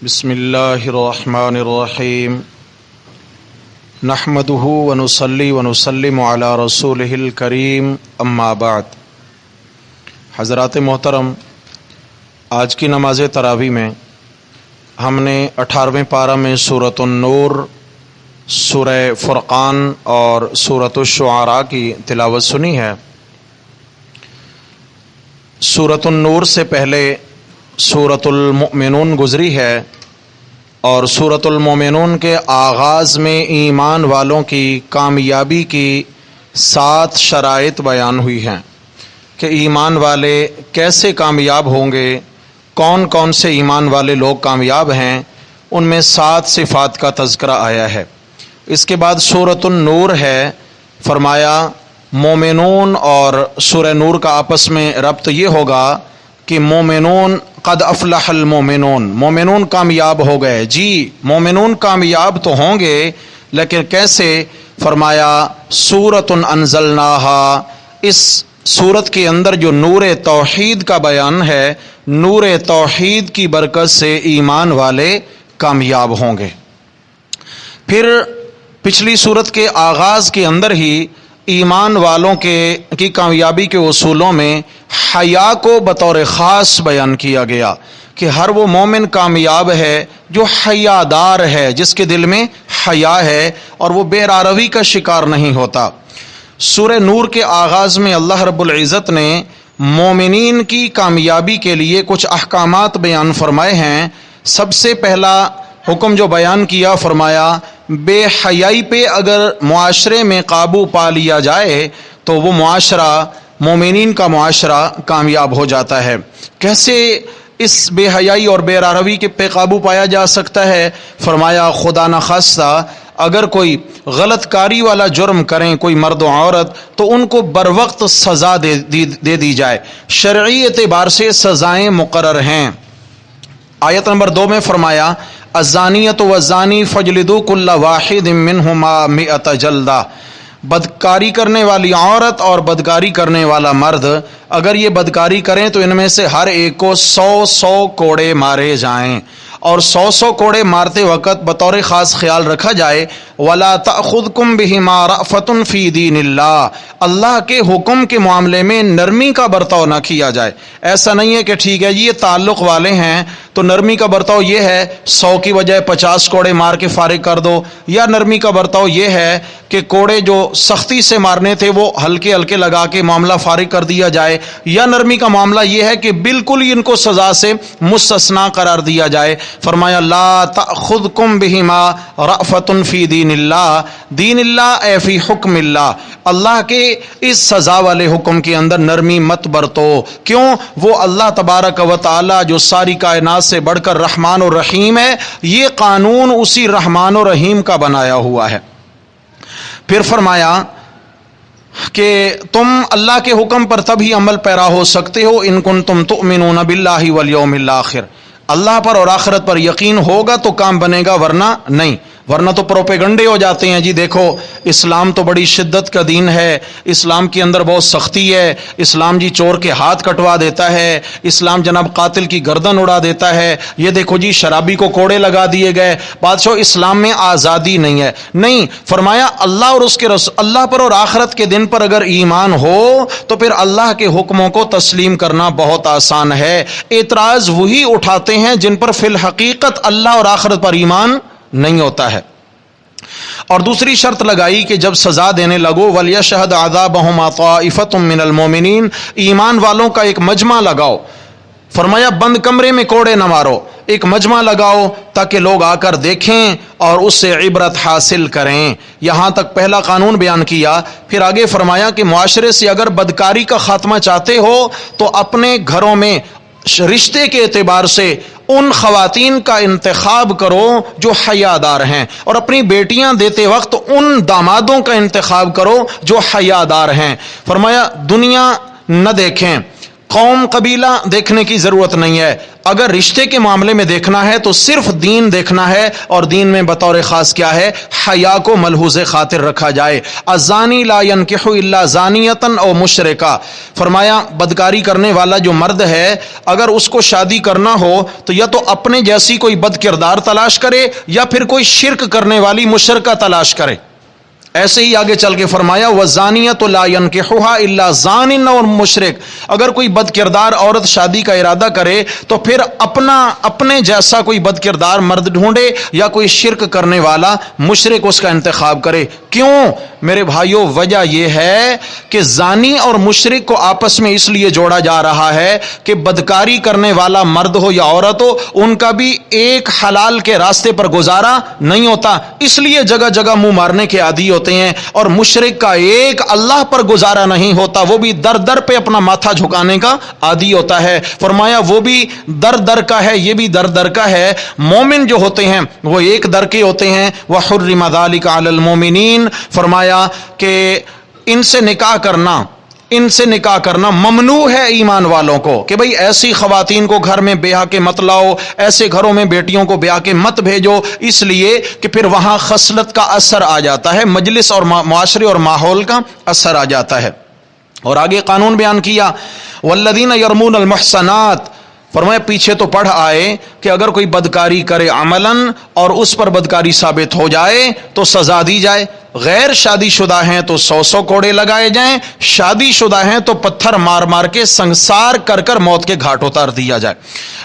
بسم اللہ الرحمن الرحیم نحمدہ ونصلی ونسلم علی رسولہ الکریم اما بعد۔ حضرات محترم، آج کی نماز تراویح میں ہم نے 18ویں پارہ میں سورۃ النور، سورہ فرقان اور سورۃ الشعراء کی تلاوت سنی ہے۔ سورۃ النور سے پہلے سورۃ المؤمنون گزری ہے اور سورۃ المؤمنون کے آغاز میں ایمان والوں کی کامیابی کی 7 شرائط بیان ہوئی ہیں کہ ایمان والے کیسے کامیاب ہوں گے، کون کون سے ایمان والے لوگ کامیاب ہیں، ان میں 7 صفات کا تذکرہ آیا ہے۔ اس کے بعد سورۃ النور ہے، فرمایا مومنون اور سورہ نور کا آپس میں ربط یہ ہوگا کہ مومنون قد افلح المومنون، مومنون کامیاب ہو گئے۔ جی مومنون کامیاب تو ہوں گے، لیکن کیسے؟ فرمایا سورۃ انزلناہا، اس سورت کے اندر جو نور توحید کا بیان ہے، نور توحید کی برکت سے ایمان والے کامیاب ہوں گے۔ پھر پچھلی سورت کے آغاز کے اندر ہی ایمان والوں کی کامیابی کے اصولوں میں حیا کو بطور خاص بیان کیا گیا کہ ہر وہ مومن کامیاب ہے جو حیا دار ہے، جس کے دل میں حیا ہے اور وہ بے راروی کا شکار نہیں ہوتا۔ سورہ نور کے آغاز میں اللہ رب العزت نے مومنین کی کامیابی کے لیے کچھ احکامات بیان فرمائے ہیں۔ سب سے پہلا حکم جو بیان کیا، فرمایا بے حیائی پہ اگر معاشرے میں قابو پا لیا جائے تو وہ معاشرہ، مومنین کا معاشرہ کامیاب ہو جاتا ہے۔ کیسے اس بے حیائی اور بے راروی کے پہ قابو پایا جا سکتا ہے؟ فرمایا خدا نخواستہ اگر کوئی غلط کاری والا جرم کریں کوئی مرد و عورت تو ان کو بر وقت سزا دے دی جائے، شرعی اعتبار سے سزائیں مقرر ہیں۔ آیت نمبر 2 میں فرمایا الزانیۃ والزانی فاجلدوا کل واحد منہما 100 جلدہ، بدکاری کرنے والی عورت اور بدکاری کرنے والا مرد اگر یہ بدکاری کریں تو ان میں سے ہر ایک کو 100 کوڑے مارے جائیں، اور 100 کوڑے مارتے وقت بطور خاص خیال رکھا جائے وَلَا تَأْخُذْكُمْ بِهِمَا رَأْفَةٌ فِي دِينِ اللَّهِ، اللہ کے حکم کے معاملے میں نرمی کا برتاؤ نہ کیا جائے۔ ایسا نہیں ہے کہ ٹھیک ہے جی یہ تعلق والے ہیں تو نرمی کا برتاؤ یہ ہے 100 کی بجائے 50 کوڑے مار کے فارغ کر دو، یا نرمی کا برتاؤ یہ ہے کہ کوڑے جو سختی سے مارنے تھے وہ ہلکے ہلکے لگا کے معاملہ فارغ کر دیا جائے، یا نرمی کا معاملہ یہ ہے کہ بالکل ہی ان کو سزا سے مستثنا قرار دیا جائے۔ فرمایا لا تأخذکم بہما رأفۃ فی دین اللہ، دین اللہ اے فی حکم اللہ، اللہ کے اس سزا والے حکم کے اندر نرمی مت برتو۔ کیوں؟ وہ اللہ تبارک و تعالی جو ساری کائنات سے بڑھ کر رحمان و رحیم ہے، یہ قانون اسی رحمان و رحیم کا بنایا ہوا ہے۔ پھر فرمایا کہ تم اللہ کے حکم پر تبھی عمل پیرا ہو سکتے ہو ان کنتم تؤمنون باللہ والیوم الآخر، اللہ پر اور آخرت پر یقین ہوگا تو کام بنے گا، ورنہ نہیں، ورنہ تو پروپیگنڈے ہو جاتے ہیں۔ جی دیکھو اسلام تو بڑی شدت کا دین ہے، اسلام کے اندر بہت سختی ہے، اسلام جی چور کے ہاتھ کٹوا دیتا ہے، اسلام جناب قاتل کی گردن اڑا دیتا ہے، یہ دیکھو جی شرابی کو کوڑے لگا دیے گئے، بادشاہ اسلام میں آزادی نہیں ہے۔ نہیں، فرمایا اللہ اور اس کے رسول، اللہ پر اور آخرت کے دن پر اگر ایمان ہو تو پھر اللہ کے حکموں کو تسلیم کرنا بہت آسان ہے۔ اعتراض وہی اٹھاتے ہیں جن پر فی الحقیقت اللہ اور آخرت پر ایمان نہیں ہوتا ہے۔ اور دوسری شرط لگائی کہ جب سزا دینے لگو وَلْيَشْهَدْ عَذَابَهُمَا طَائِفَةٌ مِّنَ الْمُؤْمِنِينَ، ایمان والوں کا ایک مجمع لگاؤ۔ فرمایا بند کمرے میں کوڑے نہ مارو، ایک مجمع لگاؤ تاکہ لوگ آ کر دیکھیں اور اس سے عبرت حاصل کریں۔ یہاں تک پہلا قانون بیان کیا۔ پھر آگے فرمایا کہ معاشرے سے اگر بدکاری کا خاتمہ چاہتے ہو تو اپنے گھروں میں رشتے کے اعتبار سے ان خواتین کا انتخاب کرو جو حیا دار ہیں، اور اپنی بیٹیاں دیتے وقت ان دامادوں کا انتخاب کرو جو حیا دار ہیں۔ فرمایا دنیا نہ دیکھیں، قوم قبیلہ دیکھنے کی ضرورت نہیں ہے. اگر رشتے کے معاملے میں دیکھنا ہے تو صرف دین دیکھنا ہے, اور دین میں بطور خاص کیا ہے؟ حیا کو ملحوظ خاطر رکھا جائے. الزانی لا ينکح الا زانیۃ او مشرکہ. فرمایا بدکاری کرنے والا جو مرد ہے اگر اس کو شادی کرنا ہو تو یا تو اپنے جیسی کوئی بد کردار تلاش کرے یا پھر کوئی شرک کرنے والی مشرکہ تلاش کرے. ایسے ہی آگے چل کے فرمایا وَالزَّانِيَةُ لَا يَنْكِحُهَا إِلَّا زَانٍ اور مشرک. اگر کوئی بد کردار عورت شادی کا ارادہ کرے تو پھر اپنے جیسا کوئی بد کردار مرد ڈھونڈے یا کوئی شرک کرنے والا مشرک اس کا انتخاب کرے. کیوں میرے بھائیوں؟ وجہ یہ ہے کہ زانی اور مشرک کو آپس میں اس لیے جوڑا جا رہا ہے کہ بدکاری کرنے والا مرد ہو یا عورت ہو, ان کا بھی ایک حلال کے راستے پر گزارا نہیں ہوتا, اس لیے جگہ جگہ منہ مارنے کے عادی ہوتے ہیں. اور مشرک کا ایک اللہ پر گزارا نہیں ہوتا, وہ بھی در در پہ اپنا ماتھا جھکانے کا عادی ہوتا ہے. فرمایا وہ بھی در در کا ہے, یہ بھی در در کا ہے. مومن جو ہوتے ہیں وہ ایک در کے ہوتے ہیں. وَحُرِّمَ ذَلِكَ عَلَى الْمُؤْمِنِينَ. فرمایا کہ ان سے نکاح کرنا ممنوع ہے ایمان والوں کو, کہ بھئی ایسی خواتین کو گھر میں بیاہ کے مت لاؤ, ایسے گھروں میں بیٹیوں کو بیاہ کے مت بھیجو, اس لیے کہ پھر وہاں خصلت کا اثر آ جاتا ہے, مجلس اور معاشرے اور ماحول کا اثر آ جاتا ہے. اور آگے قانون بیان کیا وَالَّذِينَ يَرْمُونَ الْمُحْصَنَاتِ. فرمایا پیچھے تو پڑھ آئے کہ اگر کوئی بدکاری کرے عملاً اور اس پر بدکاری ثابت ہو جائے تو سزا دی جائے. غیر شادی شدہ ہیں تو 100 کوڑے لگائے جائیں, شادی شدہ ہیں تو پتھر مار مار کے سنسار کر کر موت کے گھاٹ اتار دیا جائے.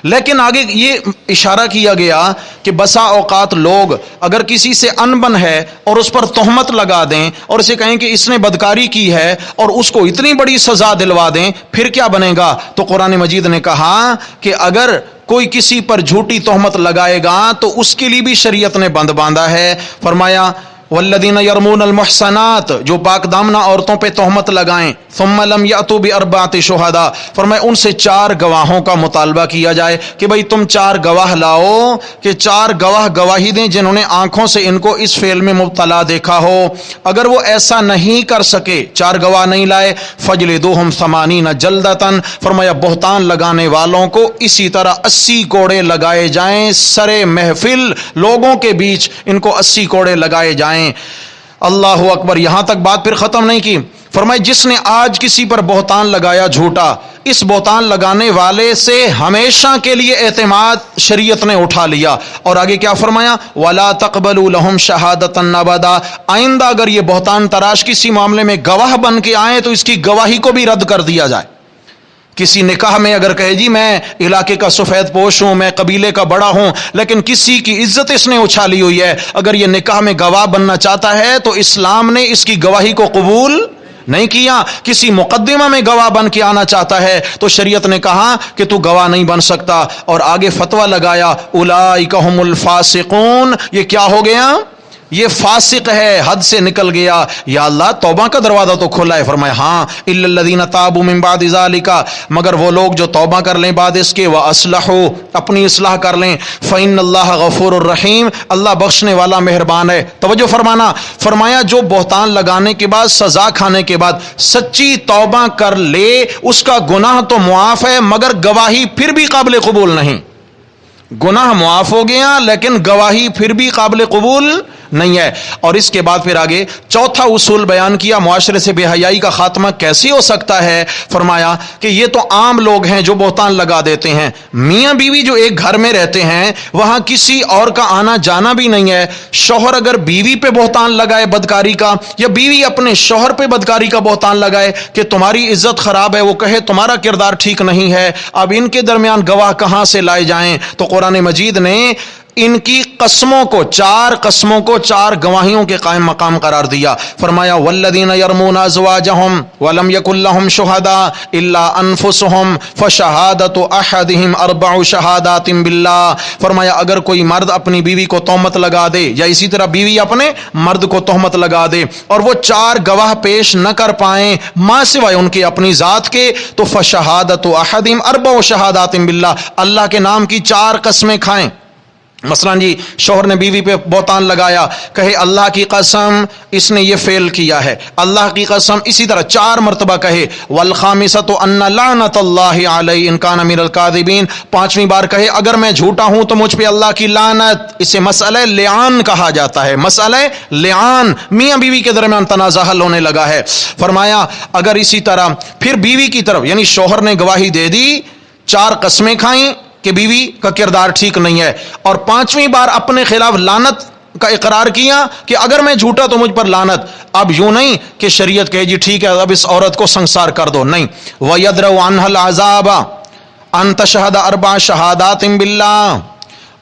لیکن آگے یہ اشارہ کیا گیا کہ بسا اوقات لوگ اگر کسی سے انبن ہے اور اس پر تہمت لگا دیں اور اسے کہیں کہ اس نے بدکاری کی ہے اور اس کو اتنی بڑی سزا دلوا دیں, پھر کیا بنے گا؟ تو قرآن مجید نے کہا کہ اگر کوئی کسی پر جھوٹی تہمت لگائے گا تو اس کے لیے بھی شریعت نے بند باندھا ہے. فرمایا والذین یرمون المحصنات, جو پاک دامنہ عورتوں پہ تہمت لگائیں, ثم لم یأتوا باربعۃ شہداء. فرمایا ان سے 4 گواہوں کا مطالبہ کیا جائے کہ بھئی تم 4 گواہ لاؤ, کہ 4 گواہ گواہی دیں جنہوں نے آنکھوں سے ان کو اس فعل میں مبتلا دیکھا ہو. اگر وہ ایسا نہیں کر سکے, 4 گواہ نہیں لائے, فجلدوہم 80 جلدۃ. فرمایا بہتان لگانے والوں کو اسی طرح 80 کوڑے لگائے جائیں, سرے محفل لوگوں کے بیچ ان کو 80 کوڑے لگائے جائیں. اللہ اکبر. یہاں تک بات پھر ختم نہیں کی. فرمائے جس نے آج کسی پر بہتان لگایا جھوٹا, اس بہتان لگانے والے سے ہمیشہ کے لیے اعتماد شریعت نے اٹھا لیا. اور آگے کیا فرمایا؟ وَلَا تَقْبَلُوا لَهُمْ شَهَادَةً أَبَدًا. آئندہ اگر یہ بہتان تراش کسی معاملے میں گواہ بن کے آئیں تو اس کی گواہی کو بھی رد کر دیا جائے. کسی نکاح میں اگر کہے جی میں علاقے کا سفید پوش ہوں, میں قبیلے کا بڑا ہوں, لیکن کسی کی عزت اس نے اچھالی ہوئی ہے, اگر یہ نکاح میں گواہ بننا چاہتا ہے تو اسلام نے اس کی گواہی کو قبول نہیں کیا. کسی مقدمہ میں گواہ بن کے آنا چاہتا ہے تو شریعت نے کہا کہ تو گواہ نہیں بن سکتا. اور آگے فتویٰ لگایا اولئک هم الفاسقون. یہ کیا ہو گیا؟ یہ فاسق ہے, حد سے نکل گیا. یا اللہ توبہ کا دروازہ تو کھلا ہے. فرمایا ہاں الا الذین تابوا من بعد ذلک, مگر وہ لوگ جو توبہ کر لیں بعد اس کے, واصلحوا اپنی اصلاح کر لیں, فإن اللہ غفور الرحیم, اللہ بخشنے والا مہربان ہے. توجہ فرمانا. فرمایا جو بہتان لگانے کے بعد سزا کھانے کے بعد سچی توبہ کر لے اس کا گناہ تو معاف ہے, مگر گواہی پھر بھی قابل قبول نہیں. گناہ معاف ہو گیا لیکن گواہی پھر بھی قابل قبول نہیں ہے. اور اس کے بعد پھر آگے چوتھا اصول بیان کیا معاشرے سے بے حیائی کا خاتمہ کیسے ہو سکتا ہے. فرمایا کہ یہ تو عام لوگ ہیں جو بہتان لگا دیتے ہیں. میاں بیوی جو ایک گھر میں رہتے ہیں وہاں کسی اور کا آنا جانا بھی نہیں ہے. شوہر اگر بیوی پہ بہتان لگائے بدکاری کا, یا بیوی اپنے شوہر پہ بدکاری کا بہتان لگائے کہ تمہاری عزت خراب ہے, وہ کہے تمہارا کردار ٹھیک نہیں ہے, اب ان کے درمیان گواہ کہاں سے لائے جائیں؟ تو قرآن مجید نے ان کی قسموں کو, 4 قسموں کو 4 گواہیوں کے قائم مقام قرار دیا. فرمایا والذین یرمون ازواجہم ولم یکن لہم شہداء الا انفسہم فشہادۃ احدہم 4 شہادات باللہ. فرمایا اگر کوئی مرد اپنی بیوی کو تہمت لگا دے یا اسی طرح بیوی اپنے مرد کو تہمت لگا دے اور وہ 4 گواہ پیش نہ کر پائیں ماں سوائے ان کی اپنی ذات کے, تو فشہادۃ احدہم 4 شہادات باللہ, اللہ کے نام کی 4 قسمیں کھائیں. مثلاً جی شوہر نے بیوی پہ بہتان لگایا، کہے اللہ کی قسم اس نے یہ فعل کیا ہے، اللہ کی قسم، اسی طرح 4 مرتبہ کہے والخامسۃ ان لعنۃ اللہ علیہ ان کان من الکاذبین، 5ویں بار کہے اگر میں جھوٹا ہوں تو مجھ پہ اللہ کی لعنت۔ اسے مسئلہ لعان کہا جاتا ہے، مسئلہ لعان، میاں بیوی کے درمیان تنازع حل ہونے لگا ہے۔ فرمایا اگر اسی طرح پھر بیوی کی طرف، یعنی شوہر نے گواہی دے دی، 4 قسمیں کھائیں کہ بیوی کا کردار ٹھیک نہیں ہے، اور 5ویں بار اپنے خلاف لعنت کا اقرار کیا کہ اگر میں جھوٹا تو مجھ پر لعنت۔ اب یوں نہیں کہ شریعت کہے جی ٹھیک ہے اب اس عورت کو سنسار کر دو، نہیں، وَيَدْرَوْ عَنْهَا الْعَذَابَ أَن تَشْهَدَ 4 شہادات بِاللَّهِ،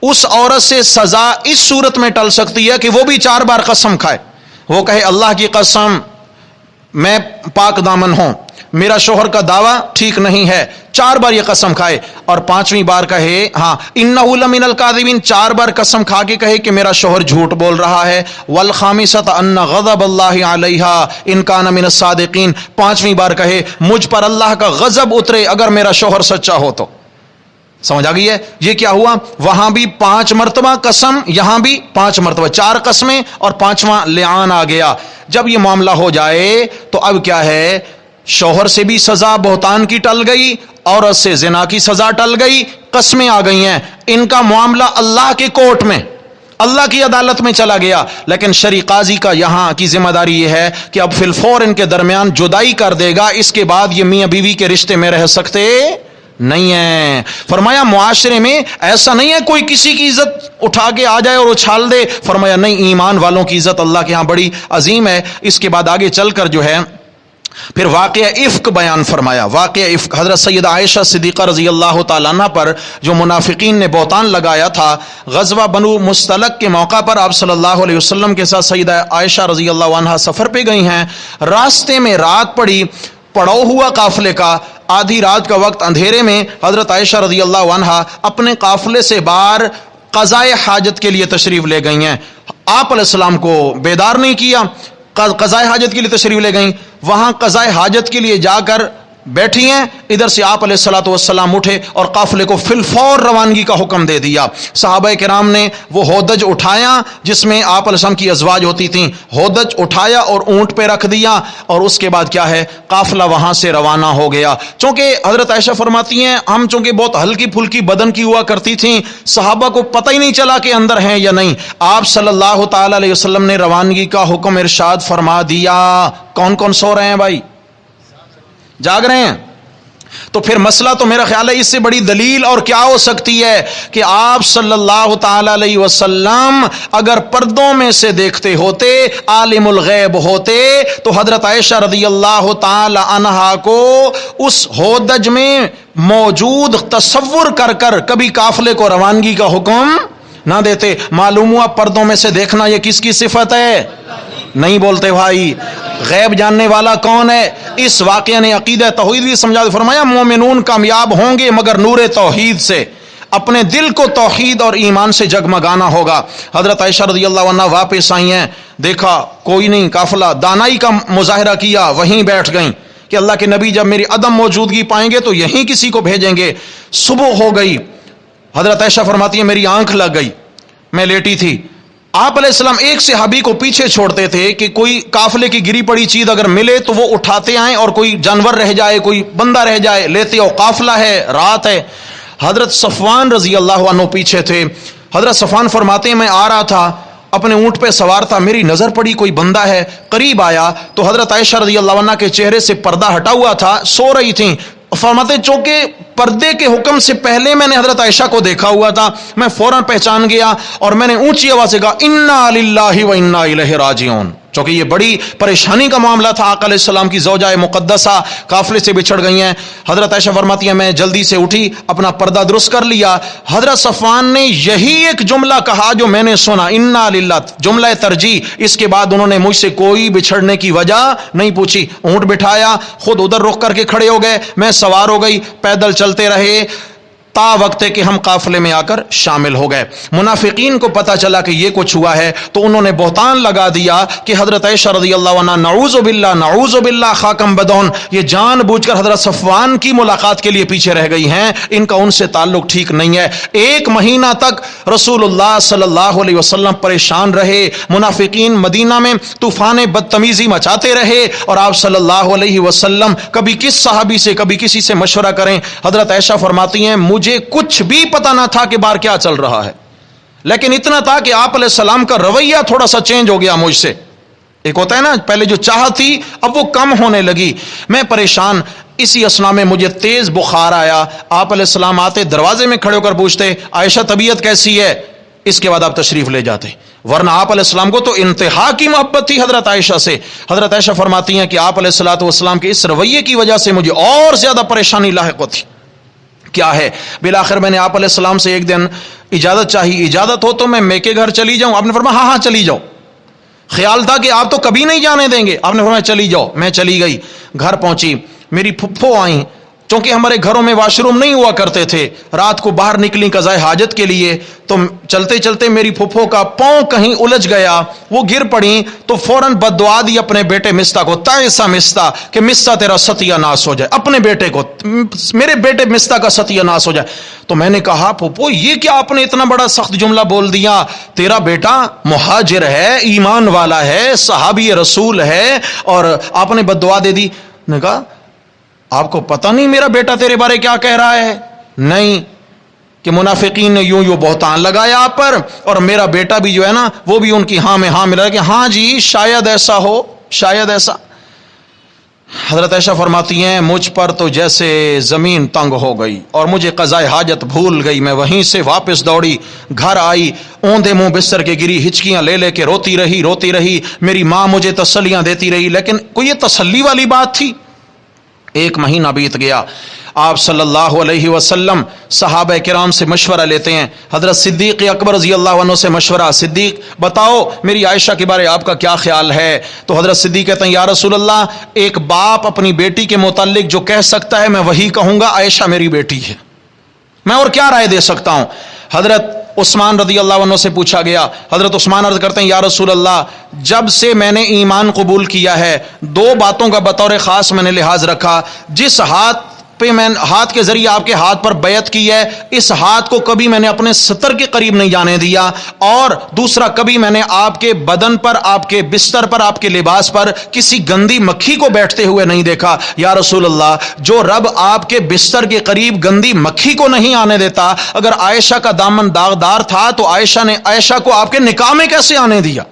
اس عورت سے سزا اس صورت میں ٹل سکتی ہے کہ وہ بھی 4 بار قسم کھائے، وہ کہے اللہ کی قسم میں پاک دامن ہوں، میرا شوہر کا دعویٰ ٹھیک نہیں ہے، 4 بار یہ قسم کھائے، اور 5ویں بار کہے ہاں انہ لمن الکاذبین، 4 بار قسم کھا کے کہے کہ میرا شوہر جھوٹ بول رہا ہے، والخامسۃ ان غضب اللہ علیہا ان کان من الصادقین، 5ویں بار کہے مجھ پر اللہ کا غضب اترے اگر میرا شوہر سچا ہو تو۔ سمجھ آ گئی ہے؟ یہ کیا ہوا؟ وہاں بھی 5 مرتبہ قسم، یہاں بھی 5 مرتبہ، 4 قسمیں اور 5واں لعان آ گیا۔ جب یہ معاملہ ہو جائے تو اب کیا ہے، شوہر سے بھی سزا بہتان کی ٹل گئی، عورت سے زنا کی سزا ٹل گئی، قسمیں آ گئی ہیں، ان کا معاملہ اللہ کے کورٹ میں، اللہ کی عدالت میں چلا گیا۔ لیکن شرعی قاضی کا یہاں کی ذمہ داری یہ ہے کہ اب فی الفور ان کے درمیان جدائی کر دے گا، اس کے بعد یہ میاں بیوی کے رشتے میں رہ سکتے نہیں ہیں۔ فرمایا معاشرے میں ایسا نہیں ہے کوئی کسی کی عزت اٹھا کے آ جائے اور اچھال دے، فرمایا نہیں، ایمان والوں کی عزت اللہ کے ہاں بڑی عظیم ہے۔ اس کے بعد آگے چل کر جو ہے پھر واقعہ افک بیان فرمایا، واقعہ افک، حضرت سیدہ عائشہ صدیقہ رضی اللہ تعالیٰ عنہ پر جو منافقین نے بہتان لگایا تھا، غزوہ بنو مستلق کے موقع پر آپ صلی اللہ علیہ وسلم کے ساتھ سیدہ عائشہ رضی اللہ عنہ سفر پہ گئی ہیں، راستے میں رات پڑی، پڑاؤ ہوا قافلے کا، آدھی رات کا وقت، اندھیرے میں حضرت عائشہ رضی اللہ عنہ اپنے قافلے سے باہر قضائے حاجت کے لیے تشریف لے گئی ہیں۔ آپ علیہ السلام کو بیدار نہیں کیا، قضائے حاجت کے لیے تشریف لے گئیں، وہاں قضائے حاجت کے لیے جا کر بیٹھی ہیں، ادھر سے آپ علیہ الصلوۃ والسلام اٹھے اور قافلے کو فی الفور روانگی کا حکم دے دیا۔ صحابہ کرام نے وہ ہودج اٹھایا جس میں آپ علیہ السلام کی ازواج ہوتی تھیں، ہودج اٹھایا اور اونٹ پہ رکھ دیا، اور اس کے بعد کیا ہے، قافلہ وہاں سے روانہ ہو گیا۔ چونکہ حضرت عائشہ فرماتی ہیں ہم چونکہ بہت ہلکی پھلکی بدن کی ہوا کرتی تھیں، صحابہ کو پتہ ہی نہیں چلا کہ اندر ہیں یا نہیں، آپ صلی اللہ تعالی علیہ وسلم نے روانگی کا حکم ارشاد فرما دیا۔ کون کون سو رہے ہیں بھائی؟ جاگ رہے ہیں؟ تو پھر مسئلہ تو میرا خیال ہے اس سے بڑی دلیل اور کیا ہو سکتی ہے کہ آپ صلی اللہ تعالی علیہ وسلم اگر پردوں میں سے دیکھتے ہوتے، عالم الغیب ہوتے، تو حضرت عائشہ رضی اللہ تعالی عنہا کو اس ہودج میں موجود تصور کر کر کبھی قافلے کو روانگی کا حکم نہ دیتے۔ معلوم ہوا پردوں میں سے دیکھنا یہ کس کی صفت ہے؟ نہیں بولتے بھائی، غیب جاننے والا کون ہے؟ اس واقعہ نے عقیدہ توحید بھی سمجھا دیا۔ فرمایا مومنون کامیاب ہوں گے مگر نور توحید سے، اپنے دل کو توحید اور ایمان سے جگمگانا ہوگا۔ حضرت عائشہ رضی اللہ عنہ واپس آئی ہیں، دیکھا کوئی نہیں، قافلہ، دانائی کا مظاہرہ کیا، وہیں بیٹھ گئیں کہ اللہ کے نبی جب میری عدم موجودگی پائیں گے تو یہیں کسی کو بھیجیں گے۔ صبح ہو گئی، حضرت عائشہ فرماتی ہے میری آنکھ لگ گئی، میں لیٹی تھی، آپ علیہ السلام ایک صحابی کو پیچھے چھوڑتے تھے کہ کوئی قافلے کی گری پڑی چیز اگر ملے تو وہ اٹھاتے آئیں، اور کوئی جانور رہ جائے، کوئی بندہ رہ جائے، لیتے ہو، قافلہ ہے، رات ہے۔ حضرت صفوان رضی اللہ عنہ پیچھے تھے، حضرت صفوان فرماتے ہیں میں آ رہا تھا، اپنے اونٹ پہ سوار تھا، میری نظر پڑی کوئی بندہ ہے، قریب آیا تو حضرت عائشہ رضی اللہ عنہ کے چہرے سے پردہ ہٹا ہوا تھا، سو رہی تھیں۔ فرماتے چونکہ پردے کے حکم سے پہلے میں نے حضرت عائشہ کو دیکھا ہوا تھا، میں فوراً پہچان گیا اور میں نے اونچی آواز سے کہا انا للہ و انا الیہ راجعون، چونکہ یہ بڑی پریشانی کا معاملہ تھا۔ آقا علیہ السلام کی زوجہ مقدسہ قافلے سے بچھڑ گئی ہیں۔ حضرت عائشہ فرماتی ہیں میں جلدی سے اٹھی، اپنا پردہ درست کر لیا۔ حضرت صفوان نے یہی ایک جملہ کہا جو میں نے سنا، انا للہ، جملہ ترجیح۔ اس کے بعد انہوں نے مجھ سے کوئی بچھڑنے کی وجہ نہیں پوچھی، اونٹ بٹھایا، خود ادھر رخ کر کے کھڑے ہو گئے، میں سوار ہو گئی، پیدل چلتے رہے۔ تا وقت کہ ہم قافلے میں آ کر شامل ہو گئے۔ منافقین کو پتہ چلا کہ یہ کچھ ہوا ہے تو انہوں نے بہتان لگا دیا کہ حضرت عائشہ رضی اللہ عنہ نعوذ باللہ خاکم بدون، یہ جان بوجھ کر حضرت صفوان کی ملاقات کے لیے پیچھے رہ گئی ہیں، ان کا ان سے تعلق ٹھیک نہیں ہے۔ 1 مہینہ تک رسول اللہ صلی اللہ علیہ وسلم پریشان رہے، منافقین مدینہ میں طوفان بدتمیزی مچاتے رہے، اور آپ صلی اللہ علیہ وسلم کبھی کس صحابی سے کبھی کسی سے مشورہ کریں۔ حضرت عائشہ فرماتی ہیں مجھے کچھ بھی پتہ نہ تھا کہ باہر کیا چل رہا ہے، لیکن اتنا تھا کہ آپ علیہ السلام کا رویہ تھوڑا سا چینج ہو گیا مجھ سے۔ ایک ہوتا ہے نا پہلے جو چاہت تھی اب وہ کم ہونے لگی، میں پریشان۔ اسی اسنا میں مجھے تیز بخار آیا، آپ علیہ السلام آتے دروازے میں کھڑے ہو کر پوچھتے عائشہ طبیعت کیسی ہے، اس کے بعد آپ تشریف لے جاتے، ورنہ آپ علیہ السلام کو تو انتہا کی محبت تھی حضرت عائشہ سے۔ حضرت عائشہ فرماتی ہیں کہ آپ علیہ الصلوۃ والسلام کے اس رویے کی وجہ سے مجھے اور زیادہ پریشانی لاحق ہوتی۔ کیا ہے؟ بالآخر میں نے آپ علیہ السلام سے ایک دن اجازت چاہی، اجازت ہو تو میں میکے گھر چلی جاؤں؟ آپ نے فرمایا ہاں چلی جاؤ۔ خیال تھا کہ آپ تو کبھی نہیں جانے دیں گے، آپ نے فرمایا چلی جاؤ۔ میں چلی گئی، گھر پہنچی، میری پھپھو آئیں، چونکہ ہمارے گھروں میں واش روم نہیں ہوا کرتے تھے، رات کو باہر نکلی قضائے حاجت کے لیے، تو چلتے چلتے میری پھپھو کا پاؤں کہیں الجھ گیا، وہ گر پڑی تو فوراً بد دعا دی اپنے بیٹے مستہ کو، تائسا مستہ، کہ مستہ تیرا ستیہ ناس ہو جائے، اپنے بیٹے کو، میرے بیٹے مستہ کا ستیہ ناس ہو جائے۔ تو میں نے کہا پھپھو یہ کیا آپ نے اتنا بڑا سخت جملہ بول دیا، تیرا بیٹا مہاجر ہے، ایمان والا ہے، صحابی رسول ہے، اور آپ نے بد دعا دے دی۔ نے کہا آپ کو پتہ نہیں میرا بیٹا تیرے بارے کیا کہہ رہا ہے؟ نہیں، کہ منافقین نے یوں بہتان لگایا آپ پر، اور میرا بیٹا بھی جو ہے نا وہ بھی ان کی ہاں میں ہاں ملا کہ ہاں جی شاید ایسا ہو، شاید ایسا۔ حضرت عائشہ فرماتی ہیں مجھ پر تو جیسے زمین تنگ ہو گئی اور مجھے قضائے حاجت بھول گئی، میں وہیں سے واپس دوڑی، گھر آئی، اوندے منہ بستر کے گری، ہچکیاں لے کے روتی رہی۔ میری ماں مجھے تسلیاں دیتی رہی، لیکن کوئی یہ تسلی والی بات تھی؟ 1 مہینہ بیت گیا، آپ صلی اللہ علیہ وسلم صحابہ کرام سے مشورہ لیتے ہیں، حضرت صدیق اکبر رضی اللہ عنہ سے مشورہ، صدیق بتاؤ میری عائشہ کے بارے آپ کا کیا خیال ہے؟ تو حضرت صدیق کہتے ہیں یا رسول اللہ، ایک باپ اپنی بیٹی کے متعلق جو کہہ سکتا ہے میں وہی کہوں گا، عائشہ میری بیٹی ہے، میں اور کیا رائے دے سکتا ہوں؟ حضرت عثمان رضی اللہ عنہ سے پوچھا گیا، حضرت عثمان عرض کرتے ہیں یا رسول اللہ، جب سے میں نے ایمان قبول کیا ہے 2 باتوں کا بطور خاص میں نے لحاظ رکھا، جس ہاتھ کے ذریعے آپ کے ہاتھ پر بیعت کی ہے، اس ہاتھ کو کبھی میں نے اپنے ستر کے قریب نہیں جانے دیا، اور دوسرا کبھی میں نے آپ کے بدن پر، آپ کے بستر پر، آپ کے لباس پر کسی گندی مکھی کو بیٹھتے ہوئے نہیں دیکھا۔ یا رسول اللہ، جو رب آپ کے بستر کے قریب گندی مکھی کو نہیں آنے دیتا، اگر عائشہ کا دامن داغدار تھا تو عائشہ کو آپ کے نکاح میں کیسے آنے دیا؟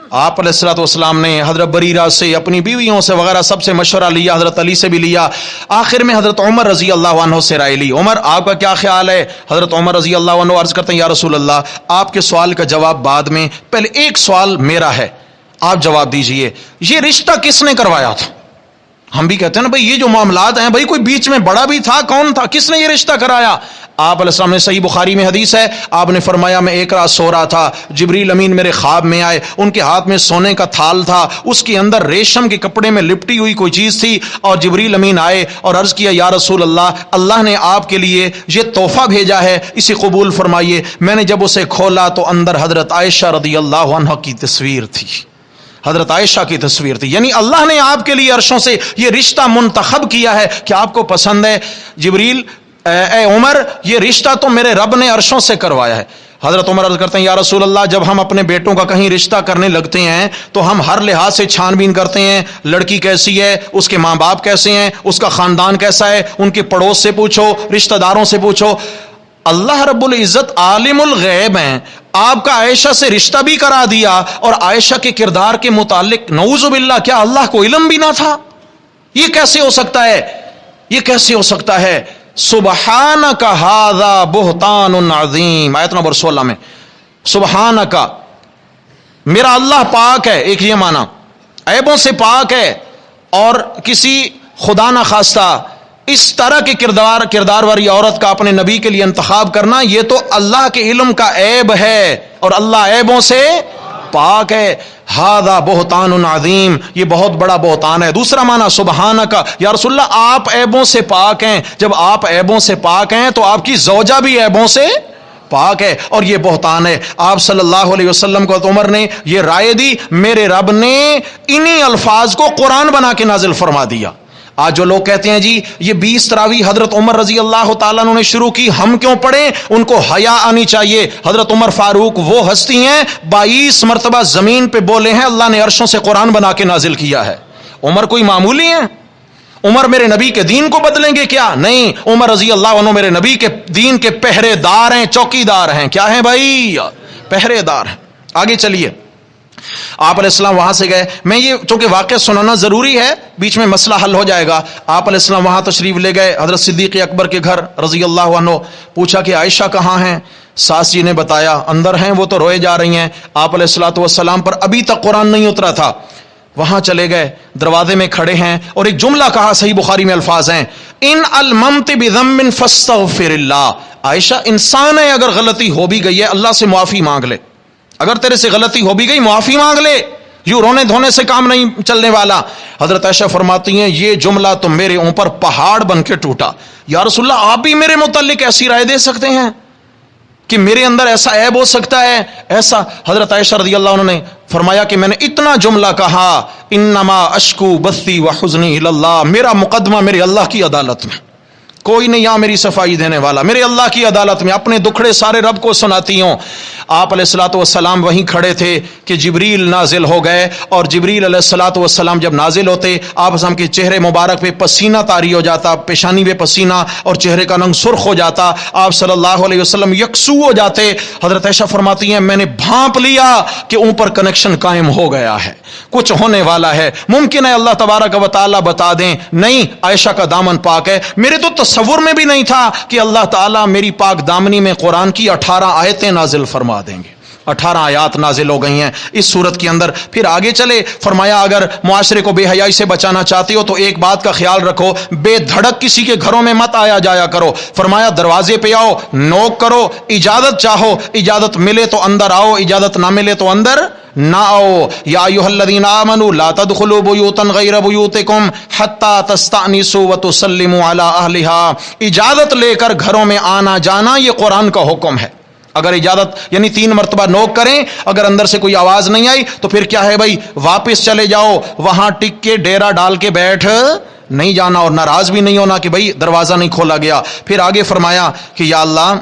آپ علیہ الصلوۃ والسلام نے حضرت بریرہ سے، اپنی بیویوں سے وغیرہ سب سے مشورہ لیا، حضرت علی سے بھی لیا، آخر میں حضرت عمر رضی اللہ عنہ سے رائے لی، عمر آپ کا کیا خیال ہے؟ حضرت عمر رضی اللہ عنہ عرض کرتے ہیں یا رسول اللہ، آپ کے سوال کا جواب بعد میں، پہلے ایک سوال میرا ہے، آپ جواب دیجئے، یہ رشتہ کس نے کروایا تھا؟ ہم بھی کہتے ہیں نا بھائی یہ جو معاملات ہیں بھائی کوئی بیچ میں بڑا بھی تھا، کون تھا، کس نے یہ رشتہ کرایا؟ آپ علیہ السلام نے، صحیح بخاری میں حدیث ہے، آپ نے فرمایا میں ایک رات سو رہا تھا، جبریل امین میرے خواب میں آئے، ان کے ہاتھ میں سونے کا تھال تھا، اس کے اندر ریشم کے کپڑے میں لپٹی ہوئی کوئی چیز تھی، اور جبریل امین آئے اور عرض کیا یا رسول اللہ، اللہ نے آپ کے لیے یہ تحفہ بھیجا ہے، اسے قبول فرمائیے۔ میں نے جب اسے کھولا تو اندر حضرت عائشہ رضی اللہ عنہ کی تصویر تھی، حضرت عائشہ کی تصویر تھی، یعنی اللہ نے آپ کے لیے عرشوں سے یہ رشتہ منتخب کیا ہے کہ آپ کو پسند ہے۔ جبریل، اے عمر، یہ رشتہ تو میرے رب نے عرشوں سے کروایا ہے۔ حضرت عمر عرض کرتے ہیں یا رسول اللہ، جب ہم اپنے بیٹوں کا کہیں رشتہ کرنے لگتے ہیں تو ہم ہر لحاظ سے چھان بین کرتے ہیں، لڑکی کیسی ہے، اس کے ماں باپ کیسے ہیں، اس کا خاندان کیسا ہے، ان کے پڑوس سے پوچھو، رشتہ داروں سے پوچھو۔ اللہ رب العزت عالم الغیب ہیں، آپ کا عائشہ سے رشتہ بھی کرا دیا، اور عائشہ کے کردار کے متعلق نعوذ باللہ کیا اللہ کو علم بھی نہ تھا؟ یہ کیسے ہو سکتا ہے؟ یہ کیسے ہو سکتا ہے؟ سبحانک ھذا بہتان عظیم، آیت نمبر 16 میں، سبحانک، میرا اللہ پاک ہے، ایک یہ معنی عیبوں سے پاک ہے، اور کسی خدا نہ خواستہ اس طرح کے کردار والی عورت کا اپنے نبی کے لیے انتخاب کرنا، یہ تو اللہ کے علم کا عیب ہے، اور اللہ عیبوں سے پاک ہے. ہذا بہتان عظیم، یہ بہت بڑا بہتان ہے. دوسرا معنی سبحانک، یا رسول اللہ آپ عیبوں سے پاک ہیں. جب آپ عیبوں سے پاک ہیں تو آپ کی زوجہ بھی عیبوں سے پاک ہے، اور یہ بہتان ہے. آپ صلی اللہ علیہ وسلم کو عمر نے یہ رائے دی، میرے رب نے انہی الفاظ کو قرآن بنا کے نازل فرما دیا. آج جو لوگ کہتے ہیں جی یہ 20 تراویح حضرت عمر رضی اللہ تعالیٰ عنہ نے شروع کی، ہم کیوں پڑھیں؟ ان کو حیا آنی چاہیے. حضرت عمر فاروق وہ ہستی ہیں 22 مرتبہ زمین پہ بولے ہیں اللہ نے عرشوں سے قرآن بنا کے نازل کیا ہے. عمر کوئی معمولی ہیں؟ عمر میرے نبی کے دین کو بدلیں گے کیا؟ نہیں، عمر رضی اللہ عنہ میرے نبی کے دین کے پہرے دار ہیں، چوکی دار ہیں. کیا ہیں بھائی؟ پہرے دار ہیں. آگے چلیے، آپ علیہ السلام وہاں سے گئے. میں یہ چونکہ واقعہ سنانا ضروری ہے، بیچ میں مسئلہ حل ہو جائے گا. آپ علیہ السلام وہاں تشریف لے گئے حضرت صدیق اکبر کے گھر رضی اللہ عنہ. پوچھا کہ عائشہ کہاں ہیں؟ ساس جی نے بتایا اندر ہیں، وہ تو روئے جا رہی ہیں. آپ علیہ الصلوۃ والسلام پر ابھی تک قرآن نہیں اترا تھا. وہاں چلے گئے، دروازے میں کھڑے ہیں اور ایک جملہ کہا، صحیح بخاری میں الفاظ ہیں، ان الممت بذنب فاستغفر اللہ. عائشہ انسان ہے، اگر غلطی ہو بھی گئی ہے اللہ سے معافی مانگ لے. اگر تیرے سے غلطی ہو بھی گئی معافی مانگ لے، یوں رونے دھونے سے کام نہیں چلنے والا. حضرت عائشہ فرماتی ہیں یہ جملہ تو میرے اوپر پہاڑ بن کے ٹوٹا. یا رسول اللہ آپ بھی میرے متعلق ایسی رائے دے سکتے ہیں کہ میرے اندر ایسا عیب ہو سکتا ہے؟ ایسا حضرت عائشہ رضی اللہ عنہ نے فرمایا کہ میں نے اتنا جملہ کہا، انما اشکو بثی وحزنی الی اللہ، میرا مقدمہ میرے اللہ کی عدالت میں، کوئی نہیں یہاں میری صفائی دینے والا، میرے اللہ کی عدالت میں اپنے دکھڑے سارے رب کو سناتی ہوں. آپ علیہ الصلوۃ والسلام وہیں کھڑے تھے کہ جبریل نازل ہو گئے، اور جبریل علیہ الصلوۃ والسلام جب نازل ہوتے آپ ہم کے چہرے مبارک پہ پسینہ طاری ہو جاتا، پیشانی پہ پسینہ، اور چہرے کا رنگ سرخ ہو جاتا. آپ صلی اللہ علیہ وسلم یکسو ہو جاتے. حضرت عائشہ فرماتی ہیں میں نے بھانپ لیا کہ اوپر کنیکشن قائم ہو گیا ہے، کچھ ہونے والا ہے. ممکن ہے اللہ تبارک و تعالیٰ بتا دیں نہیں عائشہ کا دامن پاک ہے. میرے تو تصور میں بھی نہیں تھا کہ اللہ تعالیٰ میری پاک دامنی میں قرآن کی 18 آیتیں نازل فرما دیں گے. 18 آیات نازل ہو گئی ہیں اس صورت کے اندر. پھر آگے چلے، فرمایا اگر معاشرے کو بے حیائی سے بچانا چاہتے ہو تو ایک بات کا خیال رکھو، بے دھڑک کسی کے گھروں میں مت آیا جایا کرو. فرمایا دروازے پہ آؤ، نوک کرو، اجازت چاہو، اجازت ملے تو اندر آؤ، اجازت نہ ملے تو اندر نہ آؤ. یا ایھا الذین آمنوا لا تدخلوا بیوتا غیر بیوتکم حتی تستأنسوا وتسلموا علی اہلہا. اجازت لے کر گھروں میں آنا جانا یہ قرآن کا حکم ہے. اگر اجازت یعنی 3 مرتبہ نوک کریں، اگر اندر سے کوئی آواز نہیں آئی تو پھر کیا ہے بھائی، واپس چلے جاؤ، وہاں ٹک کے ڈیرا ڈال کے بیٹھ نہیں جانا، اور ناراض بھی نہیں ہونا کہ بھائی دروازہ نہیں کھولا گیا. پھر آگے فرمایا کہ یا اللہ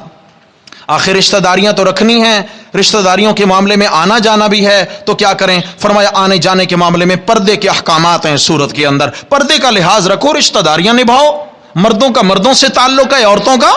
آخر رشتہ داریاں تو رکھنی ہیں، رشتہ داریوں کے معاملے میں آنا جانا بھی ہے تو کیا کریں؟ فرمایا آنے جانے کے معاملے میں پردے کے احکامات ہیں سورت کے اندر، پردے کا لحاظ رکھو، رشتہ داریاں نبھاؤ. مردوں کا مردوں سے تعلق ہے، عورتوں کا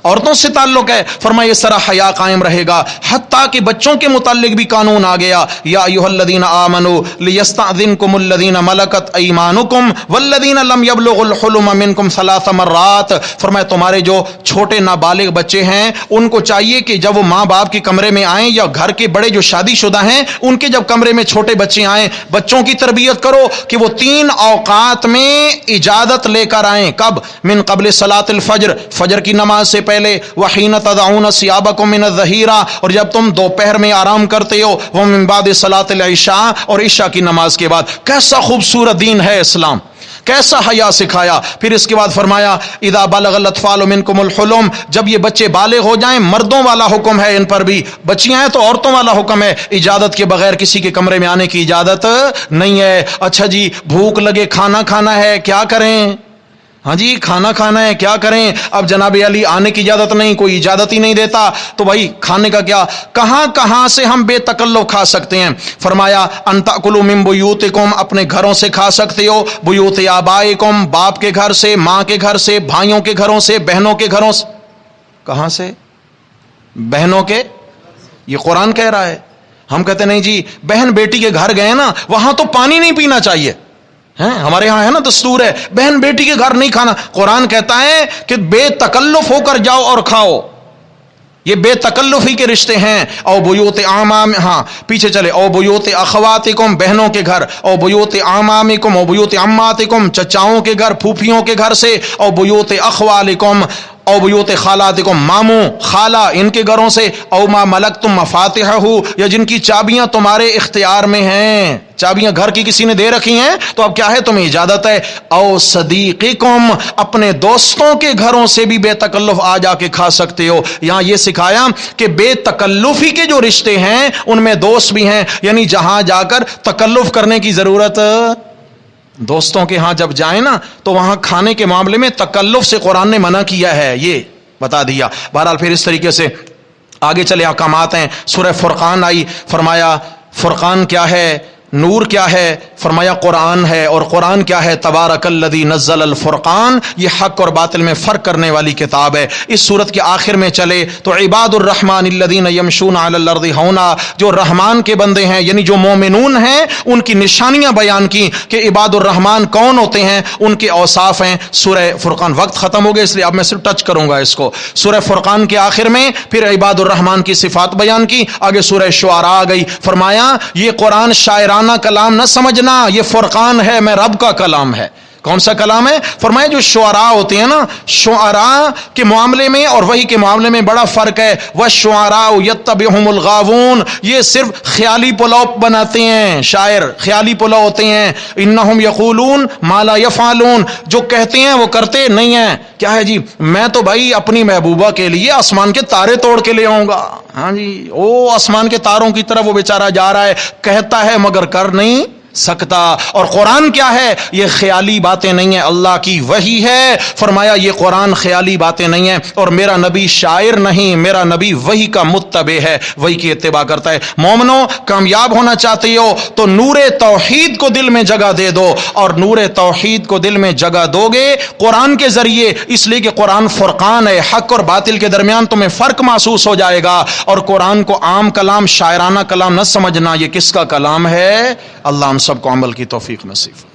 عورتوں سے تعلق ہے. فرمایا اس طرح حیا قائم رہے گا. حتیٰ کہ بچوں کے متعلق بھی قانون آ گیا، یا ایھا الذین آمنوا لیستأذنکم الذین ملکت ایمانکم والذین لم یبلغوا الحلم منکم 3 مرات. فرمایا تمہارے جو چھوٹے نابالغ بچے ہیں ان کو چاہیے کہ جب وہ ماں باپ کے کمرے میں آئیں، یا گھر کے بڑے جو شادی شدہ ہیں ان کے جب کمرے میں چھوٹے بچے آئیں، بچوں کی تربیت کرو کہ وہ 3 اوقات میں اجازت لے کر آئیں. کب؟ من قبل صلاۃ الفجر، فجر کی نماز سے پہلے، وحین تضعون ثیابکم من الظہیرہ، اور جب تم دوپہر میں آرام کرتے ہو، ومن بعد صلاۃ العشاء، اور عشاء کی نماز کے بعد. کیسا خوبصورت دین ہے اسلام، کیسا حیا سکھایا. پھر اس کے بعد فرمایا اذا بلغ الاطفال منکم الحلم، جب یہ بچے بالغ ہو جائیں، مردوں والا حکم ہے ان پر بھی، بچیاں ہیں تو عورتوں والا حکم ہے، اجازت کے بغیر کسی کے کمرے میں آنے کی اجازت نہیں ہے. اچھا جی بھوک لگے کھانا کھانا ہے، کیا کریں؟ ہاں جی کھانا کھانا ہے، کیا کریں؟ اب جناب علی آنے کی اجازت نہیں، کوئی اجازت ہی نہیں دیتا، تو بھائی کھانے کا کیا؟ کہاں کہاں سے ہم بے تکلف کھا سکتے ہیں؟ فرمایا ان تاکلوا من بیوتکم، اپنے گھروں سے کھا سکتے ہو، بیوت آبائکم، باپ کے گھر سے، ماں کے گھر سے، بھائیوں کے گھروں سے، بہنوں کے گھروں سے. کہاں سے؟ بہنوں کے. یہ قرآن کہہ رہا ہے. ہم کہتے نہیں جی بہن بیٹی کے گھر گئے نا وہاں تو پانی نہیں پینا چاہیے، ہمارے ہاں ہے نا دستور ہے بہن بیٹی کے گھر نہیں کھانا. قرآن کہتا ہے کہ بے تکلف ہو کر جاؤ اور کھاؤ، یہ بے تکلفی کے رشتے ہیں. او بیوت اعمام، ہاں پیچھے چلے، او بیوت اخواتکم، بہنوں کے گھر، او بیوت اعمامکم، او بیوت عماتکم، چچاؤں کے گھر، پھوپھیوں کے گھر سے، او بیوت اخوالکم، او بیوت خالاتکم، ماموں خالہ ان کے گھروں سے، او ما ملکتم مفاتحہ، یا جن کی چابیاں تمہارے اختیار میں ہیں، چابیاں گھر کی کسی نے دے رکھی ہیں تو اب کیا ہے تمہیں اجازت ہے، او صدیقکم، اپنے دوستوں کے گھروں سے بھی بے تکلف آ جا کے کھا سکتے ہو۔ یہاں یہ سکھایا کہ بے تکلفی کے جو رشتے ہیں ان میں دوست بھی ہیں، یعنی جہاں جا کر تکلف کرنے کی ضرورت، دوستوں کے ہاں جب جائیں نا تو وہاں کھانے کے معاملے میں تکلف سے قرآن نے منع کیا ہے، یہ بتا دیا۔ بہرحال پھر اس طریقے سے آگے چلے احکامات ہیں۔ سورہ فرقان آئی، فرمایا فرقان کیا ہے، نور کیا ہے، فرمایا قرآن ہے، اور قرآن کیا ہے، تبارک الذی نزل الفرقان، یہ حق اور باطل میں فرق کرنے والی کتاب ہے۔ اس صورت کے آخر میں چلے تو عباد الرحمن الذین یمشون علی الارض ہونا، جو رحمان کے بندے ہیں یعنی جو مومنون ہیں ان کی نشانیاں بیان کی کہ عباد الرحمن کون ہوتے ہیں، ان کے اوصاف ہیں۔ سورہ فرقان، وقت ختم ہو گیا اس لیے اب میں صرف ٹچ کروں گا اس کو۔ سورہ فرقان کے آخر میں پھر عباد الرحمن کی صفات بیان کی، آگے سورہ شعراء آ گئی، فرمایا یہ قرآن شاعرانہ کلام نہ سمجھنا، یہ فرقان ہے، میں رب کا کلام ہے۔ کون سا کلام ہے؟ فرمایا جو شعراء ہوتے ہیں نا، شعراء کے معاملے میں اور وحی کے معاملے میں بڑا فرق ہے۔ وَالشُّعَرَاءُ يَتَّبِعُهُمُ الْغَاوُونَ، یہ صرف خیالی پلاؤ بناتے ہیں، شاعر خیالی پلاؤ ہوتے ہیں۔ انہم یقولون ما لا یفعلون، جو کہتے ہیں وہ کرتے نہیں ہیں۔ کیا ہے جی، میں تو بھائی اپنی محبوبہ کے لیے آسمان کے تارے توڑ کے لے آؤں گا، ہاں جی، وہ آسمان کے تاروں کی طرف وہ بیچارہ جا رہا ہے، کہتا ہے مگر کر نہیں سکتا۔ اور قرآن کیا ہے؟ یہ خیالی باتیں نہیں ہیں، اللہ کی وحی ہے۔ فرمایا یہ قرآن خیالی باتیں نہیں ہیں، اور میرا نبی شاعر نہیں، میرا نبی وحی کا متبع ہے، وحی کی اتباع کرتا ہے۔ مومنو، کامیاب ہونا چاہتے ہو تو نور توحید کو دل میں جگہ دے دو، اور نور توحید کو دل میں جگہ دو گے قرآن کے ذریعے، اس لیے کہ قرآن فرقان ہے، حق اور باطل کے درمیان تمہیں فرق محسوس ہو جائے گا۔ اور قرآن کو عام کلام، شاعرانہ کلام نہ سمجھنا، یہ کس کا کلام ہے؟ اللہ ہم سب کو عمل کی توفیق نصیب۔